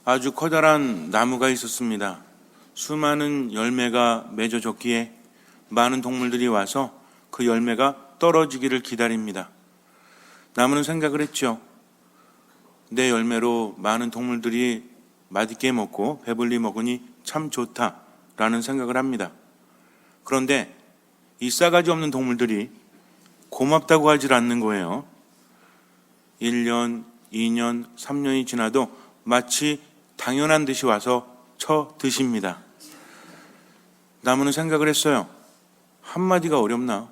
아주 커다란 나무가 있었습니다. 수많은 열매가 맺어졌기에 많은 동물들이 와서 그 열매가 떨어지기를 기다립니다. 나무는 생각을 했죠. 내 열매로 많은 동물들이 맛있게 먹고 배불리 먹으니 참 좋다라는 생각을 합니다. 그런데 이 싸가지 없는 동물들이 고맙다고 하질 않는 거예요. 1년, 2년, 3년이 지나도 마치 당연한 듯이 와서 쳐 드십니다. 나무는 생각을 했어요. 한마디가 어렵나?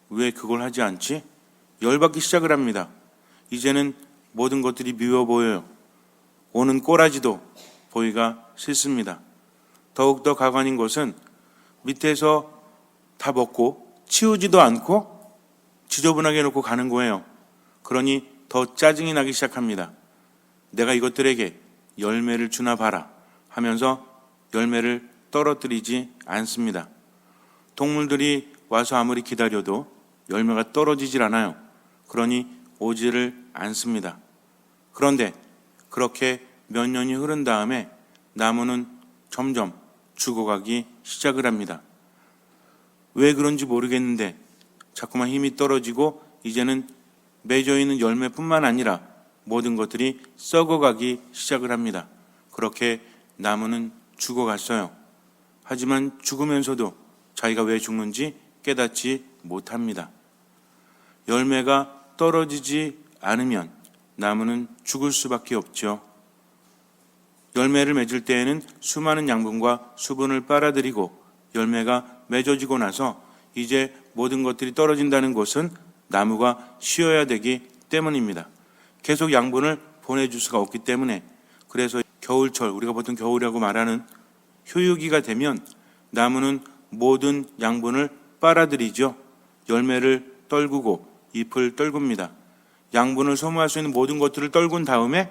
왜 그걸 하지 않지? 열받기 시작을 합니다. 이제는 모든 것들이 미워 보여요. 오는 꼬라지도 보기가 싫습니다. 더욱더 가관인 것은 밑에서 다 먹고 치우지도 않고 지저분하게 해놓고 가는 거예요. 그러니 더 짜증이 나기 시작합니다. 내가 이것들에게 열매를 주나 봐라 하면서 열매를 떨어뜨리지 않습니다. 동물들이 와서 아무리 기다려도 열매가 떨어지질 않아요. 그러니 오지를 않습니다. 그런데 그렇게 몇 년이 흐른 다음에 나무는 점점 죽어가기 시작을 합니다. 왜 그런지 모르겠는데 자꾸만 힘이 떨어지고 이제는 맺어 있는 열매뿐만 아니라 모든 것들이 썩어가기 시작을 합니다. 그렇게 나무는 죽어갔어요. 하지만 죽으면서도 자기가 왜 죽는지 깨닫지 못합니다. 열매가 떨어지지 않으면 나무는 죽을 수밖에 없죠. 열매를 맺을 때에는 수많은 양분과 수분을 빨아들이고 열매가 맺어지고 나서 이제 모든 것들이 떨어진다는 것은 나무가 쉬어야 되기 때문입니다. 계속 양분을 보내줄 수가 없기 때문에, 그래서 겨울철, 우리가 보통 겨울이라고 말하는 휴유기가 되면 나무는 모든 양분을 빨아들이죠. 열매를 떨구고 잎을 떨굽니다. 양분을 소모할 수 있는 모든 것들을 떨군 다음에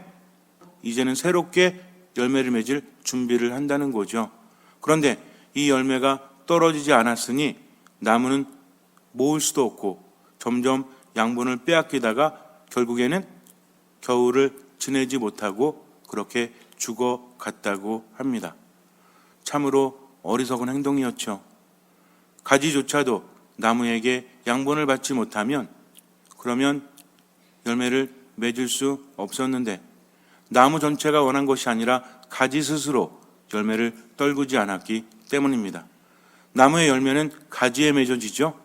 이제는 새롭게 열매를 맺을 준비를 한다는 거죠. 그런데 이 열매가 떨어지지 않았으니 나무는 모을 수도 없고 점점 양분을 빼앗기다가 결국에는 겨울을 지내지 못하고 그렇게 죽어갔다고 합니다. 참으로 어리석은 행동이었죠. 가지조차도 나무에게 양분을 받지 못하면 그러면 열매를 맺을 수 없었는데 나무 전체가 원한 것이 아니라 가지 스스로 열매를 떨구지 않았기 때문입니다. 나무의 열매는 가지에 맺어지죠.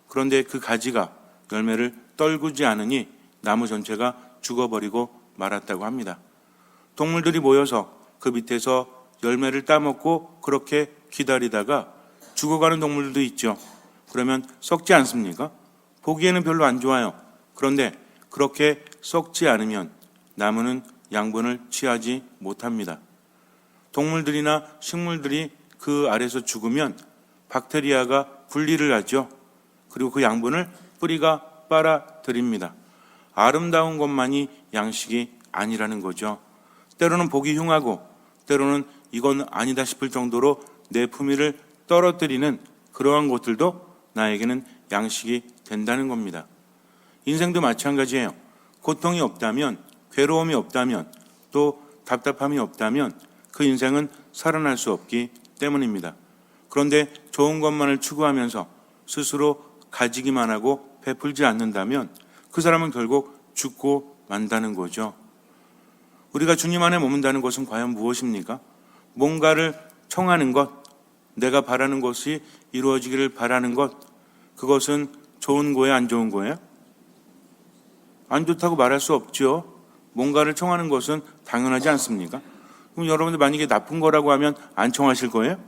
그런데 그 가지가 열매를 떨구지 않으니 나무 전체가 죽어버리고 말았다고 합니다. 동물들이 모여서 그 밑에서 열매를 따먹고 그렇게 기다리다가 죽어가는 동물들도 있죠. 그러면 썩지 않습니까? 보기에는 별로 안 좋아요. 그런데 그렇게 썩지 않으면 나무는 양분을 취하지 못합니다. 동물들이나 식물들이 그 아래서 죽으면 박테리아가 분리를 하죠. 그리고 그 양분을 뿌리가 빨아들입니다. 아름다운 것만이 양식이 아니라는 거죠. 때로는 보기 흉하고 때로는 이건 아니다 싶을 정도로 내 품위를 떨어뜨리는 그러한 것들도 나에게는 양식이 된다는 겁니다. 인생도 마찬가지예요. 고통이 없다면, 괴로움이 없다면, 또 답답함이 없다면 그 인생은 살아날 수 없기 때문입니다. 그런데 좋은 것만을 추구하면서 스스로 가지기만 하고 베풀지 않는다면 그 사람은 결국 죽고 만다는 거죠. 우리가 주님 안에 머문다는 것은 과연 무엇입니까? 뭔가를 청하는 것, 내가 바라는 것이 이루어지기를 바라는 것, 그것은 좋은 거예요, 안 좋은 거예요? 안 좋다고 말할 수 없죠. 뭔가를 청하는 것은 당연하지 않습니까? 그럼 여러분들 만약에 나쁜 거라고 하면 안 청하실 거예요?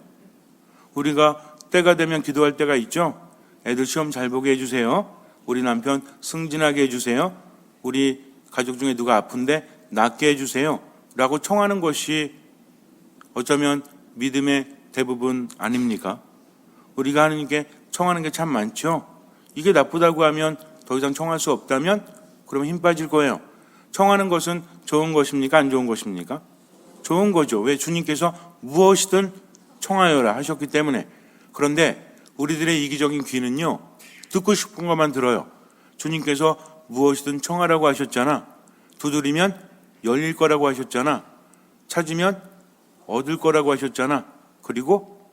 우리가 때가 되면 기도할 때가 있죠. 애들 시험 잘 보게 해주세요. 우리 남편 승진하게 해주세요. 우리 가족 중에 누가 아픈데 낫게 해주세요. 라고 청하는 것이 어쩌면 믿음의 대부분 아닙니까? 우리가 하나님께 청하는 게 참 많죠. 이게 나쁘다고 하면 더 이상 청할 수 없다면 그러면 힘 빠질 거예요. 청하는 것은 좋은 것입니까? 안 좋은 것입니까? 좋은 거죠. 왜? 주님께서 무엇이든 청하여라 하셨기 때문에. 그런데 우리들의 이기적인 귀는요, 듣고 싶은 것만 들어요. 주님께서 무엇이든 청하라고 하셨잖아. 두드리면 열릴 거라고 하셨잖아. 찾으면 얻을 거라고 하셨잖아. 그리고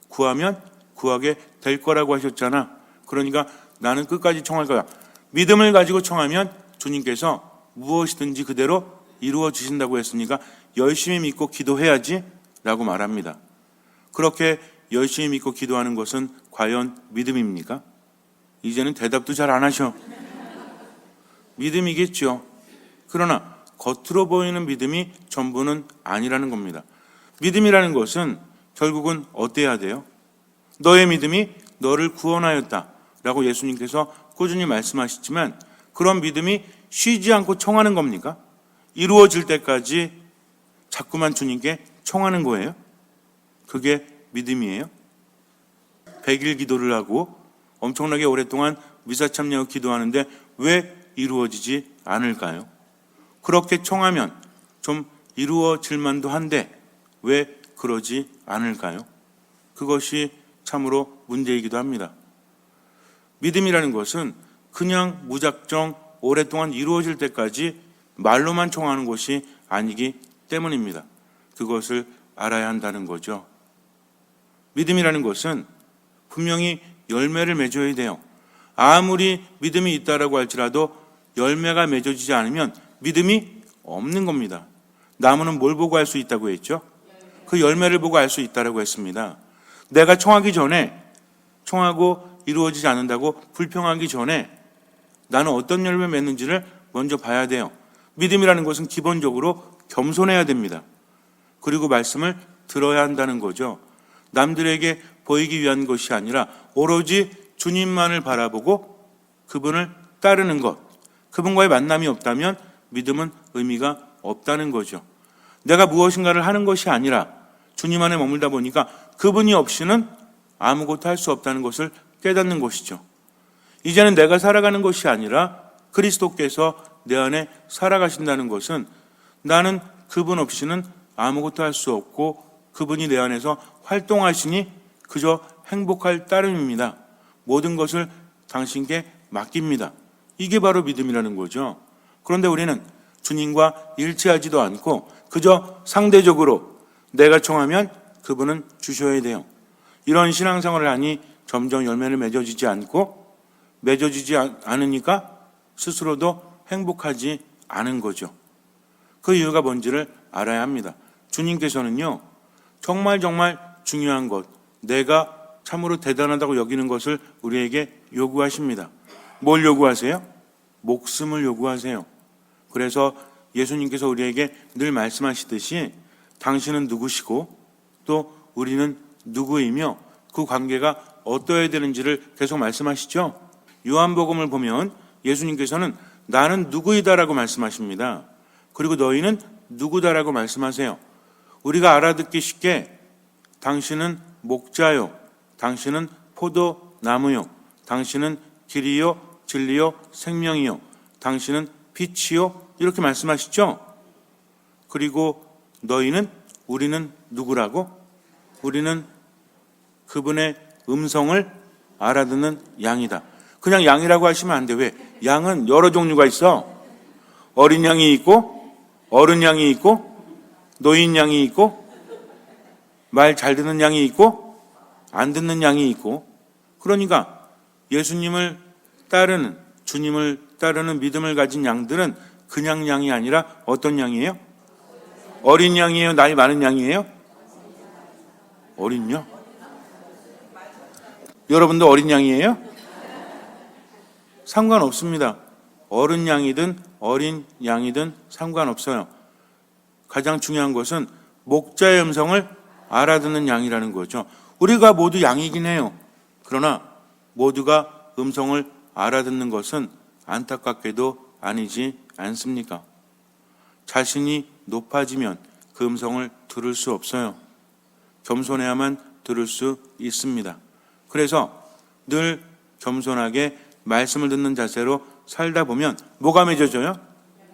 구하면 구하게 될 거라고 하셨잖아. 그러니까 나는 끝까지 청할 거야. 믿음을 가지고 청하면 주님께서 무엇이든지 그대로 이루어 주신다고 했으니까 열심히 믿고 기도해야지 라고 말합니다. 그렇게 열심히 믿고 기도하는 것은 과연 믿음입니까? 이제는 대답도 잘 안 하셔. 믿음이겠죠. 그러나 겉으로 보이는 믿음이 전부는 아니라는 겁니다. 믿음이라는 것은 결국은 어때야 돼요? 너의 믿음이 너를 구원하였다 라고 예수님께서 꾸준히 말씀하시지만 그런 믿음이 쉬지 않고 청하는 겁니까? 이루어질 때까지 자꾸만 주님께 청하는 거예요? 그게 믿음이에요? 100일 기도를 하고 엄청나게 오랫동안 미사 참여하고 기도하는데 왜 이루어지지 않을까요? 그렇게 청하면 좀 이루어질 만도 한데 왜 그러지 않을까요? 그것이 참으로 문제이기도 합니다. 믿음이라는 것은 그냥 무작정 오랫동안 이루어질 때까지 말로만 청하는 것이 아니기 때문입니다. 그것을 알아야 한다는 거죠. 믿음이라는 것은 분명히 열매를 맺어야 돼요. 아무리 믿음이 있다라고 할지라도 열매가 맺어지지 않으면 믿음이 없는 겁니다. 나무는 뭘 보고 알 수 있다고 했죠? 그 열매를 보고 알 수 있다라고 했습니다. 내가 청하기 전에 청하고 이루어지지 않는다고 불평하기 전에 나는 어떤 열매 맺는지를 먼저 봐야 돼요. 믿음이라는 것은 기본적으로 겸손해야 됩니다. 그리고 말씀을 들어야 한다는 거죠. 남들에게 보이기 위한 것이 아니라 오로지 주님만을 바라보고 그분을 따르는 것. 그분과의 만남이 없다면 믿음은 의미가 없다는 거죠. 내가 무엇인가를 하는 것이 아니라 주님 안에 머물다 보니까 그분이 없이는 아무것도 할 수 없다는 것을 깨닫는 것이죠. 이제는 내가 살아가는 것이 아니라 그리스도께서 내 안에 살아가신다는 것은 나는 그분 없이는 아무것도 할 수 없고 그분이 내 안에서 활동하시니 그저 행복할 따름입니다. 모든 것을 당신께 맡깁니다. 이게 바로 믿음이라는 거죠. 그런데 우리는 주님과 일치하지도 않고 그저 상대적으로 내가 청하면 그분은 주셔야 돼요. 이런 신앙생활을 하니 점점 열매를 맺어지지 않고 맺어지지 않으니까 스스로도 행복하지 않은 거죠. 그 이유가 뭔지를 알아야 합니다. 주님께서는요, 정말 중요한 것, 내가 참으로 대단하다고 여기는 것을 우리에게 요구하십니다. 뭘 요구하세요? 목숨을 요구하세요. 그래서 예수님께서 우리에게 늘 말씀하시듯이 당신은 누구시고 또 우리는 누구이며 그 관계가 어떠해야 되는지를 계속 말씀하시죠. 요한복음을 보면 예수님께서는 나는 누구이다라고 말씀하십니다. 그리고 너희는 누구다라고 말씀하세요. 우리가 알아듣기 쉽게 당신은 목자요, 당신은 포도나무요, 당신은 길이요, 진리요, 생명이요, 당신은 빛이요, 이렇게 말씀하시죠. 그리고 너희는, 우리는 누구라고? 우리는 그분의 음성을 알아듣는 양이다. 그냥 양이라고 하시면 안 돼. 왜? 양은 여러 종류가 있어. 어린 양이 있고 어른 양이 있고 노인 양이 있고 말 잘 듣는 양이 있고 안 듣는 양이 있고, 그러니까 예수님을 따르는, 주님을 따르는 믿음을 가진 양들은 그냥 양이 아니라 어떤 양이에요? 어린 양이에요? 나이 많은 양이에요? 어린요? 여러분도 어린 양이에요? 상관없습니다. 어른 양이든 어린 양이든 상관없어요. 가장 중요한 것은 목자의 음성을 알아듣는 양이라는 거죠. 우리가 모두 양이긴 해요. 그러나 모두가 음성을 알아듣는 것은 안타깝게도 아니지 않습니까? 자신이 높아지면 그 음성을 들을 수 없어요. 겸손해야만 들을 수 있습니다. 그래서 늘 겸손하게 말씀을 듣는 자세로 살다 보면 뭐가 맺어져요?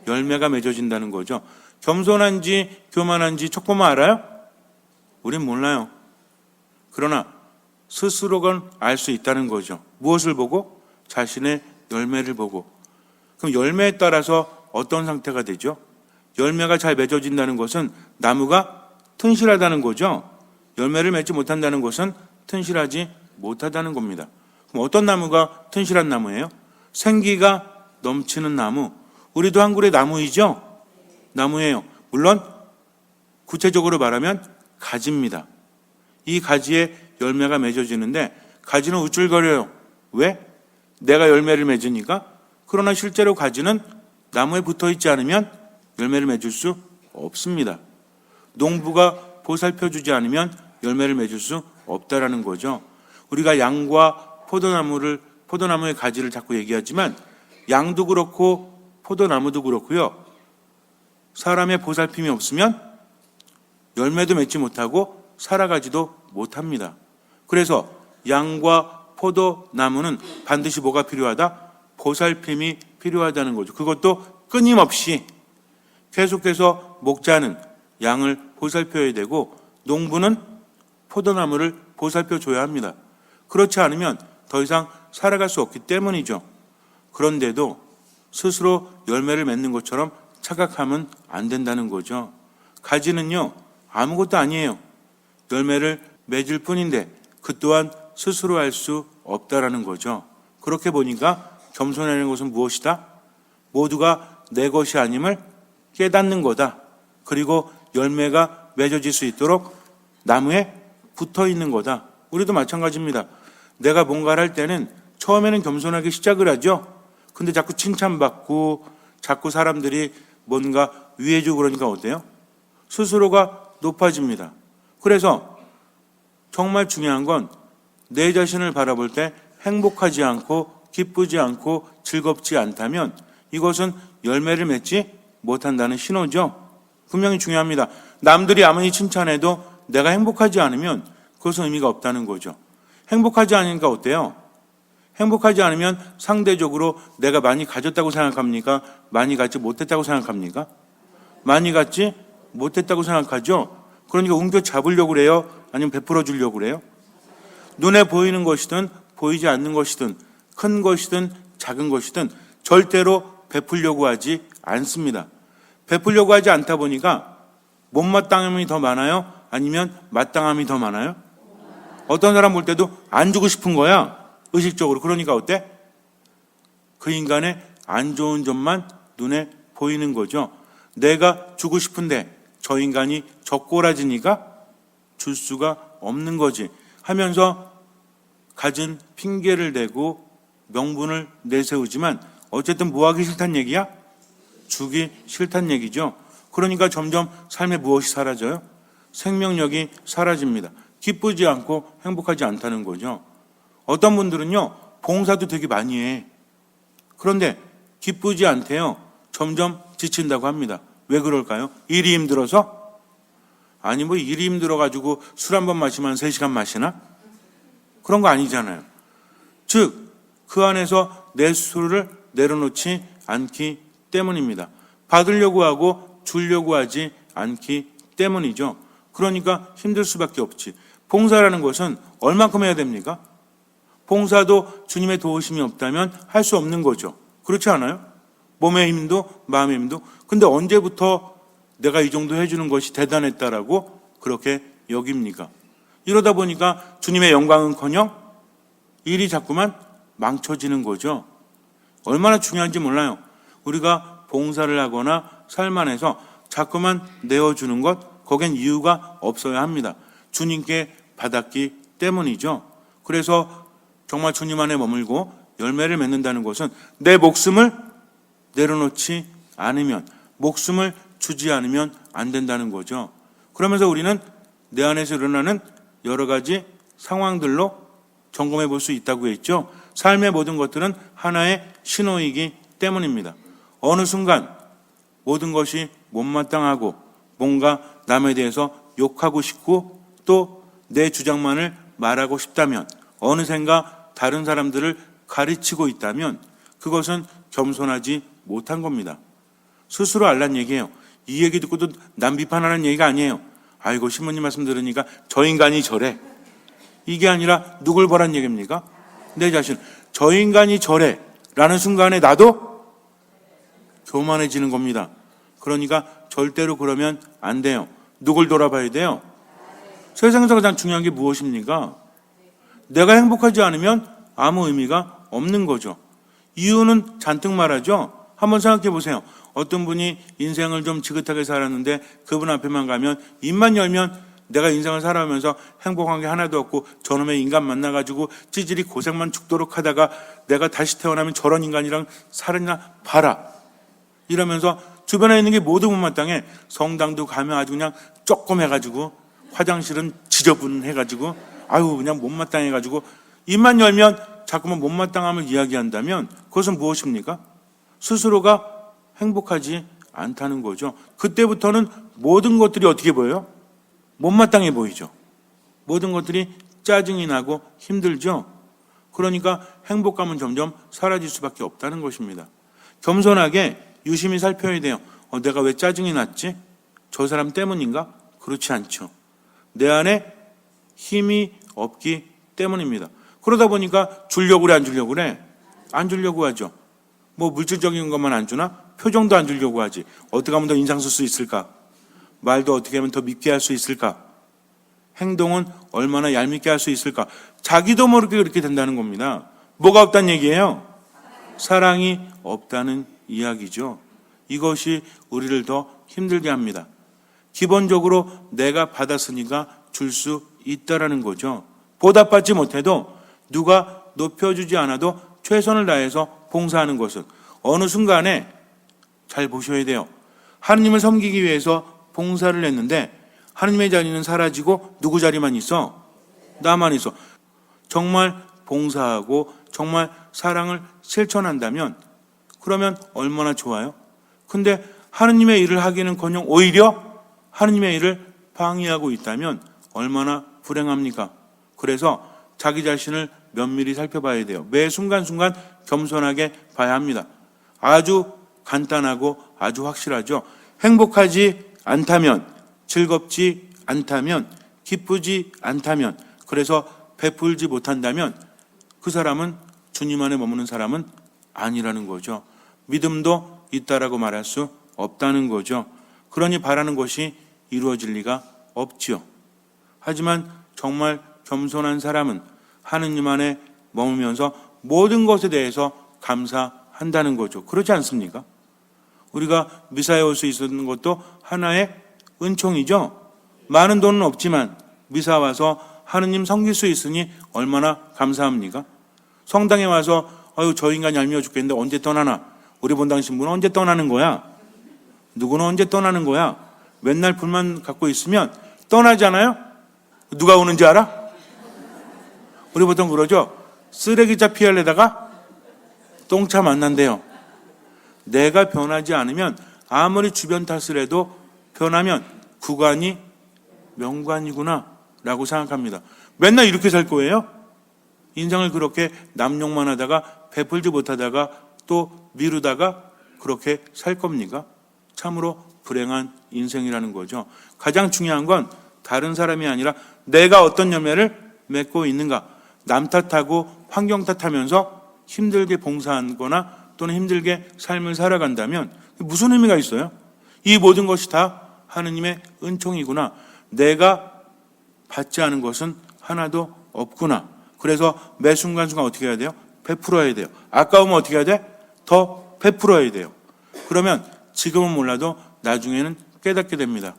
열매가 맺어진다는 거죠. 겸손한지 교만한지 척 보면 알아요? 우린 몰라요. 그러나 스스로건 알 수 있다는 거죠. 무엇을 보고? 자신의 열매를 보고. 그럼 열매에 따라서 어떤 상태가 되죠? 열매가 잘 맺어진다는 것은 나무가 튼실하다는 거죠. 열매를 맺지 못한다는 것은 튼실하지 못하다는 겁니다. 그럼 어떤 나무가 튼실한 나무예요? 생기가 넘치는 나무. 우리도 한 그루의 나무이죠? 나무예요. 물론 구체적으로 말하면 가지입니다. 이 가지에 열매가 맺어지는데 가지는 우쭐거려요. 왜? 내가 열매를 맺으니까. 그러나 실제로 가지는 나무에 붙어있지 않으면 열매를 맺을 수 없습니다. 농부가 보살펴주지 않으면 열매를 맺을 수 없다라는 거죠. 우리가 양과 포도나무의 가지를 자꾸 얘기하지만 양도 그렇고 포도나무도 그렇고요. 사람의 보살핌이 없으면 열매도 맺지 못하고 살아가지도 못합니다. 그래서 양과 포도나무는 반드시 뭐가 필요하다? 보살핌이 필요하다는 거죠. 그것도 끊임없이 계속해서 목자는 양을 보살펴야 되고 농부는 포도나무를 보살펴줘야 합니다. 그렇지 않으면 더 이상 살아갈 수 없기 때문이죠. 그런데도 스스로 열매를 맺는 것처럼 착각하면 안 된다는 거죠. 가지는요, 아무것도 아니에요. 열매를 맺을 뿐인데 그 또한 스스로 할 수 없다라는 거죠. 그렇게 보니까 겸손하는 것은 무엇이다? 모두가 내 것이 아님을 깨닫는 거다. 그리고 열매가 맺어질 수 있도록 나무에 붙어 있는 거다. 우리도 마찬가지입니다. 내가 뭔가를 할 때는 처음에는 겸손하게 시작을 하죠. 근데 자꾸 칭찬받고 자꾸 사람들이 뭔가 위해주고 그러니까 어때요? 스스로가 높아집니다. 그래서 정말 중요한 건 내 자신을 바라볼 때 행복하지 않고 기쁘지 않고 즐겁지 않다면 이것은 열매를 맺지 못한다는 신호죠. 분명히 중요합니다. 남들이 아무리 칭찬해도 내가 행복하지 않으면 그것은 의미가 없다는 거죠. 행복하지 않으니까 어때요? 행복하지 않으면 상대적으로 내가 많이 가졌다고 생각합니까? 많이 갖지 못했다고 생각합니까? 많이 갖지 못했다고 생각하죠. 그러니까 옮겨 잡으려고 그래요? 아니면 베풀어 주려고 그래요? 눈에 보이는 것이든 보이지 않는 것이든 큰 것이든 작은 것이든 절대로 베풀려고 하지 않습니다. 베풀려고 하지 않다 보니까 못마땅함이 더 많아요? 아니면 마땅함이 더 많아요? 어떤 사람 볼 때도 안 주고 싶은 거야. 의식적으로. 그러니까 어때? 그 인간의 안 좋은 점만 눈에 보이는 거죠. 내가 주고 싶은데 저 인간이 젓꼬라지니까 줄 수가 없는 거지 하면서 가진 핑계를 대고 명분을 내세우지만 어쨌든 뭐 하기 싫단 얘기야? 주기 싫단 얘기죠. 그러니까 점점 삶에 무엇이 사라져요? 생명력이 사라집니다. 기쁘지 않고 행복하지 않다는 거죠. 어떤 분들은요, 봉사도 되게 많이 해. 그런데 기쁘지 않대요. 점점 지친다고 합니다. 왜 그럴까요? 일이 힘들어서? 아니 뭐 일이 힘들어가지고 술 한 번 마시면 3시간 마시나? 그런 거 아니잖아요. 즉 그 안에서 내 스스로를 내려놓지 않기 때문입니다. 받으려고 하고 주려고 하지 않기 때문이죠. 그러니까 힘들 수밖에 없지. 봉사라는 것은 얼만큼 해야 됩니까? 봉사도 주님의 도우심이 없다면 할 수 없는 거죠. 그렇지 않아요? 몸의 힘도 마음의 힘도. 근데 언제부터 내가 이 정도 해주는 것이 대단했다라고 그렇게 여깁니까? 이러다 보니까 주님의 영광은커녕 일이 자꾸만 망쳐지는 거죠. 얼마나 중요한지 몰라요. 우리가 봉사를 하거나 삶 안에서 자꾸만 내어주는 것, 거긴 이유가 없어야 합니다. 주님께 받았기 때문이죠. 그래서 정말 주님 안에 머물고 열매를 맺는다는 것은 내 목숨을 내려놓지 않으면, 목숨을 주지 않으면 안 된다는 거죠. 그러면서 우리는 내 안에서 일어나는 여러 가지 상황들로 점검해 볼 수 있다고 했죠. 삶의 모든 것들은 하나의 신호이기 때문입니다. 어느 순간 모든 것이 못마땅하고 뭔가 남에 대해서 욕하고 싶고 또 내 주장만을 말하고 싶다면, 어느샌가 다른 사람들을 가르치고 있다면 그것은 겸손하지 못한 겁니다. 스스로 알란 얘기예요. 이 얘기 듣고도 남 비판하는 얘기가 아니에요. 아이고 신부님 말씀 들으니까 저 인간이 저래. 이게 아니라 누굴 보란 얘기입니까? 내 자신. 저 인간이 저래 라는 순간에 나도 교만해지는 겁니다. 그러니까 절대로 그러면 안 돼요. 누굴 돌아봐야 돼요? 세상에서 가장 중요한 게 무엇입니까? 내가 행복하지 않으면 아무 의미가 없는 거죠. 이유는 잔뜩 말하죠. 한번 생각해 보세요. 어떤 분이 인생을 좀 지긋하게 살았는데 그분 앞에만 가면 입만 열면 내가 인생을 살아오면서 행복한 게 하나도 없고 저놈의 인간 만나가지고 찌질이 고생만 죽도록 하다가 내가 다시 태어나면 저런 인간이랑 살았나 봐라 이러면서 주변에 있는 게 모두 못마땅해. 성당도 가면 아주 그냥 조금 해가지고 화장실은 지저분해가지고 아유 그냥 못마땅해가지고 입만 열면 자꾸만 못마땅함을 이야기한다면 그것은 무엇입니까? 스스로가 행복하지 않다는 거죠. 그때부터는 모든 것들이 어떻게 보여요? 못마땅해 보이죠. 모든 것들이 짜증이 나고 힘들죠. 그러니까 행복감은 점점 사라질 수밖에 없다는 것입니다. 겸손하게 유심히 살펴야 돼요. 내가 왜 짜증이 났지? 저 사람 때문인가? 그렇지 않죠. 내 안에 힘이 없기 때문입니다. 그러다 보니까 주려고 그래 안 주려고 그래? 안 주려고 하죠. 뭐 물질적인 것만 안 주나? 표정도 안 주려고 하지. 어떻게 하면 더 인상 쓸 수 있을까? 말도 어떻게 하면 더 밉게 할 수 있을까? 행동은 얼마나 얄밉게 할 수 있을까? 자기도 모르게 그렇게 된다는 겁니다. 뭐가 없다는 얘기예요? 사랑이 없다는 이야기죠. 이것이 우리를 더 힘들게 합니다. 기본적으로 내가 받았으니까 줄 수 있다라는 거죠. 보답받지 못해도 누가 높여주지 않아도 최선을 다해서 봉사하는 것은 어느 순간에 잘 보셔야 돼요. 하느님을 섬기기 위해서 봉사를 했는데 하느님의 자리는 사라지고 누구 자리만 있어? 나만 있어. 정말 봉사하고 정말 사랑을 실천한다면 그러면 얼마나 좋아요? 근데 하느님의 일을 하기는커녕 오히려 하느님의 일을 방해하고 있다면 얼마나 불행합니까? 그래서 자기 자신을 면밀히 살펴봐야 돼요. 매 순간순간 겸손하게 봐야 합니다. 아주 간단하고 아주 확실하죠. 행복하지 않다면, 즐겁지 않다면, 기쁘지 않다면, 그래서 베풀지 못한다면 그 사람은 주님 안에 머무는 사람은 아니라는 거죠. 믿음도 있다라고 말할 수 없다는 거죠. 그러니 바라는 것이 이루어질 리가 없지요. 하지만 정말 겸손한 사람은 하느님 안에 머물면서 모든 것에 대해서 감사한다는 거죠. 그렇지 않습니까? 우리가 미사에 올 수 있었는 것도 하나의 은총이죠. 많은 돈은 없지만 미사 와서 하느님 섬길 수 있으니 얼마나 감사합니까? 성당에 와서 아유 저 인간 얄미워 죽겠는데 언제 떠나나? 우리 본당 신부는 언제 떠나는 거야? 누구는 언제 떠나는 거야? 맨날 불만 갖고 있으면 떠나잖아요? 누가 오는지 알아? 우리 보통 그러죠. 쓰레기차 피하려다가 똥차 만난대요. 내가 변하지 않으면 아무리 주변 탓을 해도 변하면 구관이 명관이구나 라고 생각합니다. 맨날 이렇게 살 거예요? 인생을 그렇게 남용만 하다가 베풀지 못하다가 또 미루다가 그렇게 살 겁니까? 참으로 불행한 인생이라는 거죠. 가장 중요한 건 다른 사람이 아니라 내가 어떤 열매를 맺고 있는가. 남 탓하고 환경 탓하면서 힘들게 봉사하거나 또는 힘들게 삶을 살아간다면 무슨 의미가 있어요? 이 모든 것이 다 하느님의 은총이구나. 내가 받지 않은 것은 하나도 없구나. 그래서 매 순간순간 어떻게 해야 돼요? 베풀어야 돼요. 아까우면 어떻게 해야 돼? 더 베풀어야 돼요. 그러면 지금은 몰라도 나중에는 깨닫게 됩니다.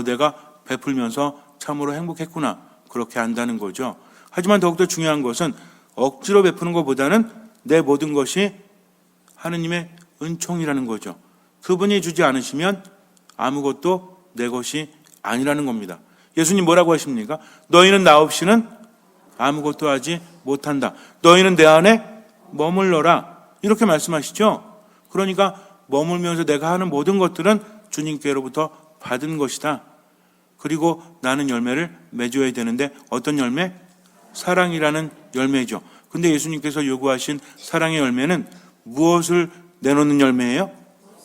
내가 베풀면서 참으로 행복했구나. 그렇게 안다는 거죠. 하지만 더욱더 중요한 것은 억지로 베푸는 것보다는 내 모든 것이 하느님의 은총이라는 거죠. 그분이 주지 않으시면 아무것도 내 것이 아니라는 겁니다. 예수님 뭐라고 하십니까? 너희는 나 없이는 아무것도 하지 못한다. 너희는 내 안에 머물러라. 이렇게 말씀하시죠. 그러니까 머물면서 내가 하는 모든 것들은 주님께로부터 받은 것이다. 그리고 나는 열매를 맺어야 되는데 어떤 열매? 사랑이라는 열매죠. 근데 예수님께서 요구하신 사랑의 열매는 무엇을 내놓는 열매예요?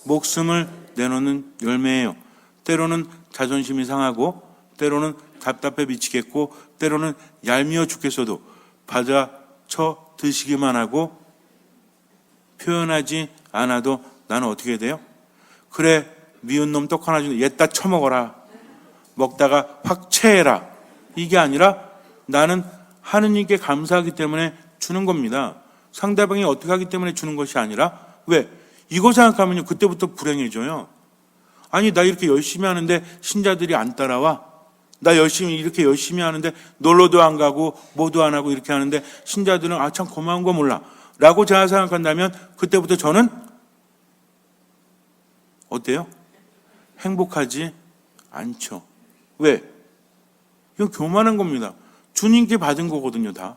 목숨을 내놓는 열매예요. 때로는 자존심이 상하고 때로는 답답해 미치겠고 때로는 얄미워 죽겠어도 받아쳐 드시기만 하고 표현하지 않아도 나는 어떻게 돼요? 그래 미운 놈 떡 하나 주는데 얘따 처먹어라. 먹다가 확 체해라. 이게 아니라 나는 하느님께 감사하기 때문에 주는 겁니다. 상대방이 어떻게 하기 때문에 주는 것이 아니라 왜? 이거 생각하면요. 그때부터 불행해져요. 아니 나 이렇게 열심히 하는데 신자들이 안 따라와. 나 이렇게 열심히 하는데 놀러도 안 가고 뭐도 안 하고 이렇게 하는데 신자들은 아 참 고마운 거 몰라 라고 제가 생각한다면 그때부터 저는 어때요? 행복하지 않죠. 왜? 이건 교만한 겁니다. 주님께 받은 거거든요, 다.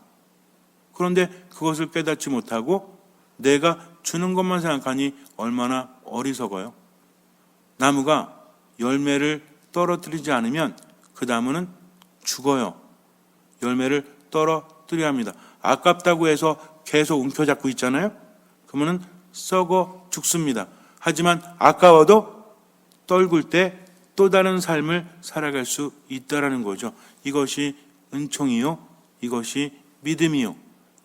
그런데 그것을 깨닫지 못하고 내가 주는 것만 생각하니 얼마나 어리석어요. 나무가 열매를 떨어뜨리지 않으면 그 나무는 죽어요. 열매를 떨어뜨려야 합니다. 아깝다고 해서 계속 움켜잡고 있잖아요. 그러면 썩어 죽습니다. 하지만 아까워도 떨굴 때 또 다른 삶을 살아갈 수 있다라는 거죠. 이것이 은총이요. 이것이 믿음이요.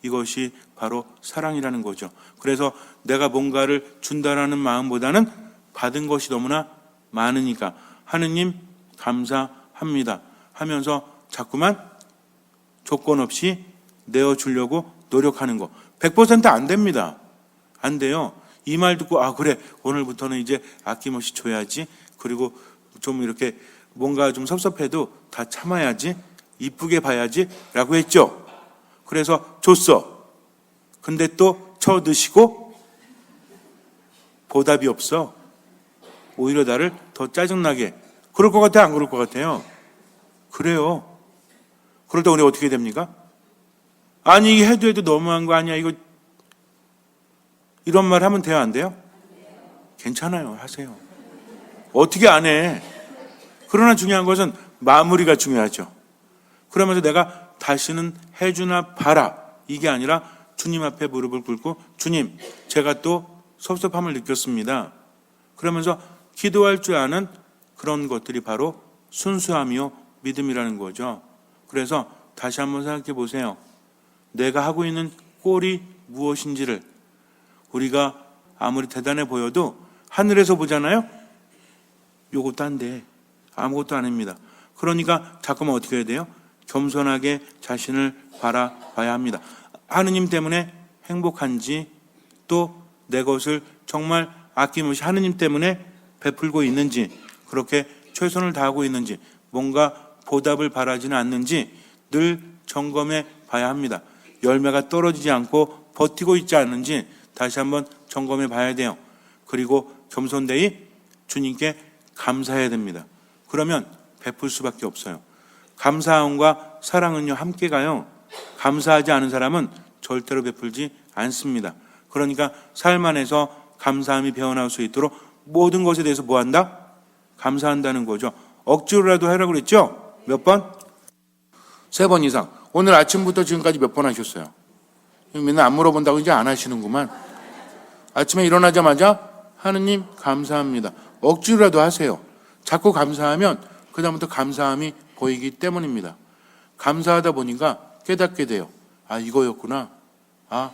이것이 바로 사랑이라는 거죠. 그래서 내가 뭔가를 준다라는 마음보다는 받은 것이 너무나 많으니까 하느님 감사합니다 하면서 자꾸만 조건 없이 내어주려고 노력하는 거. 100% 안 됩니다. 안 돼요. 이 말 듣고 아 그래 오늘부터는 이제 아낌없이 줘야지. 그리고 좀 이렇게 뭔가 좀 섭섭해도 다 참아야지. 이쁘게 봐야지 라고 했죠. 그래서 줬어. 근데 또 쳐드시고 보답이 없어. 오히려 나를 더 짜증나게. 그럴 것 같아요? 안 그럴 것 같아요? 그래요. 그럴 때 우리 어떻게 됩니까? 아니 이게 해도 너무한 거 아니야. 이거 이런 말 하면 돼요? 안 돼요? 괜찮아요. 하세요. 어떻게 안 해? 그러나 중요한 것은 마무리가 중요하죠. 그러면서 내가 다시는 해주나 봐라. 이게 아니라 주님 앞에 무릎을 꿇고 주님 제가 또 섭섭함을 느꼈습니다. 그러면서 기도할 줄 아는 그런 것들이 바로 순수함이요 믿음이라는 거죠. 그래서 다시 한번 생각해 보세요. 내가 하고 있는 꼴이 무엇인지를 우리가 아무리 대단해 보여도 하늘에서 보잖아요. 요것도 안 돼. 아무것도 아닙니다. 그러니까 자꾸만 어떻게 해야 돼요? 겸손하게 자신을 바라봐야 합니다. 하느님 때문에 행복한지 또 내 것을 정말 아낌없이 하느님 때문에 베풀고 있는지 그렇게 최선을 다하고 있는지 뭔가 보답을 바라지는 않는지 늘 점검해 봐야 합니다. 열매가 떨어지지 않고 버티고 있지 않는지 다시 한번 점검해 봐야 돼요. 그리고 겸손되이 주님께 감사해야 됩니다. 그러면 베풀 수밖에 없어요. 감사함과 사랑은요 함께 가요. 감사하지 않은 사람은 절대로 베풀지 않습니다. 그러니까 삶 안에서 감사함이 배어나올 수 있도록 모든 것에 대해서 뭐 한다? 감사한다는 거죠. 억지로라도 하라고 그랬죠? 몇 번? 3번 이상. 오늘 아침부터 지금까지 몇 번 하셨어요? 맨날 안 물어본다고 이제 안 하시는구만. 아침에 일어나자마자 하느님 감사합니다. 억지로라도 하세요. 자꾸 감사하면 그다음부터 감사함이 보이기 때문입니다. 감사하다 보니까 깨닫게 돼요. 아 이거였구나. 아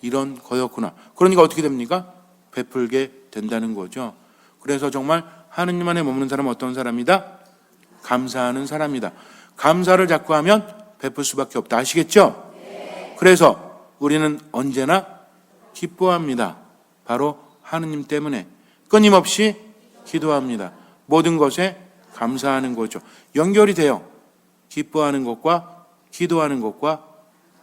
이런 거였구나. 그러니까 어떻게 됩니까? 베풀게 된다는 거죠. 그래서 정말 하느님 안에 머무는 사람은 어떤 사람이다? 감사하는 사람이다. 감사를 자꾸 하면 베풀 수밖에 없다. 아시겠죠? 그래서 우리는 언제나 기뻐합니다. 바로 하느님 때문에 끊임없이 기도합니다. 모든 것에 감사하는 거죠. 연결이 돼요. 기뻐하는 것과 기도하는 것과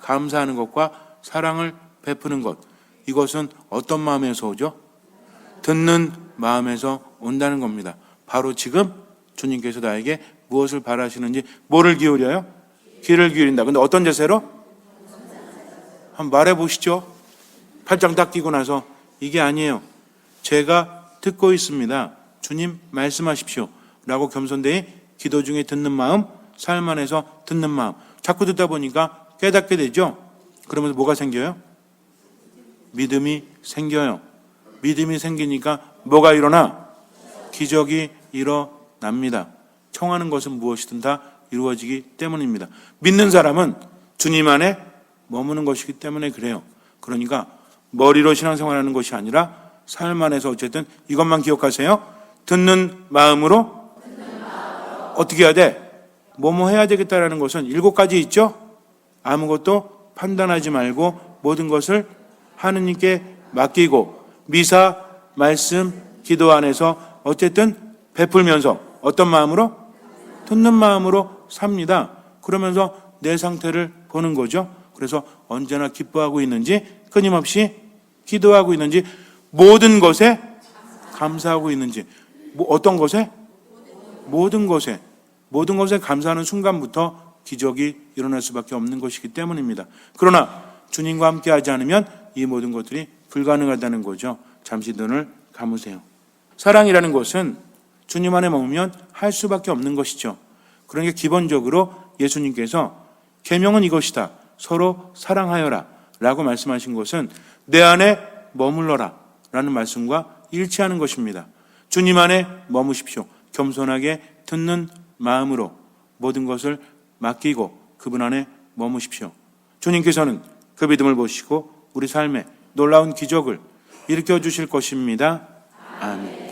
감사하는 것과 사랑을 베푸는 것. 이것은 어떤 마음에서 오죠? 듣는 마음에서 온다는 겁니다. 바로 지금 주님께서 나에게 무엇을 바라시는지 뭐를 기울여요? 귀를 기울인다. 근데 어떤 자세로? 한번 말해보시죠. 팔짱 딱 끼고 나서 이게 아니에요. 제가 듣고 있습니다. 주님 말씀하십시오. 라고 겸손되이 기도 중에 듣는 마음, 삶 안에서 듣는 마음. 자꾸 듣다 보니까 깨닫게 되죠. 그러면서 뭐가 생겨요? 믿음이 생겨요. 믿음이 생기니까 뭐가 일어나? 기적이 일어납니다. 청하는 것은 무엇이든 다 이루어지기 때문입니다. 믿는 사람은 주님 안에 머무는 것이기 때문에 그래요. 그러니까 머리로 신앙생활하는 것이 아니라 삶 안에서 어쨌든 이것만 기억하세요. 듣는 마음으로 어떻게 해야 돼? 뭐뭐 해야 되겠다라는 것은 7가지 있죠? 아무것도 판단하지 말고 모든 것을 하느님께 맡기고 미사, 말씀, 기도 안에서 어쨌든 베풀면서 어떤 마음으로? 듣는 마음으로 삽니다. 그러면서 내 상태를 보는 거죠. 그래서 언제나 기뻐하고 있는지, 끊임없이 기도하고 있는지, 모든 것에 감사하고 있는지. 어떤 것에? 모든 것에. 모든 것에 감사하는 순간부터 기적이 일어날 수밖에 없는 것이기 때문입니다. 그러나 주님과 함께 하지 않으면 이 모든 것들이 불가능하다는 거죠. 잠시 눈을 감으세요. 사랑이라는 것은 주님 안에 머무면 할 수밖에 없는 것이죠. 그러니까 기본적으로 예수님께서 계명은 이것이다. 서로 사랑하여라 라고 말씀하신 것은 내 안에 머물러라 라는 말씀과 일치하는 것입니다. 주님 안에 머무십시오. 겸손하게 듣는 마음으로 모든 것을 맡기고 그분 안에 머무십시오. 주님께서는 그 믿음을 보시고 우리 삶에 놀라운 기적을 일으켜 주실 것입니다. 아멘.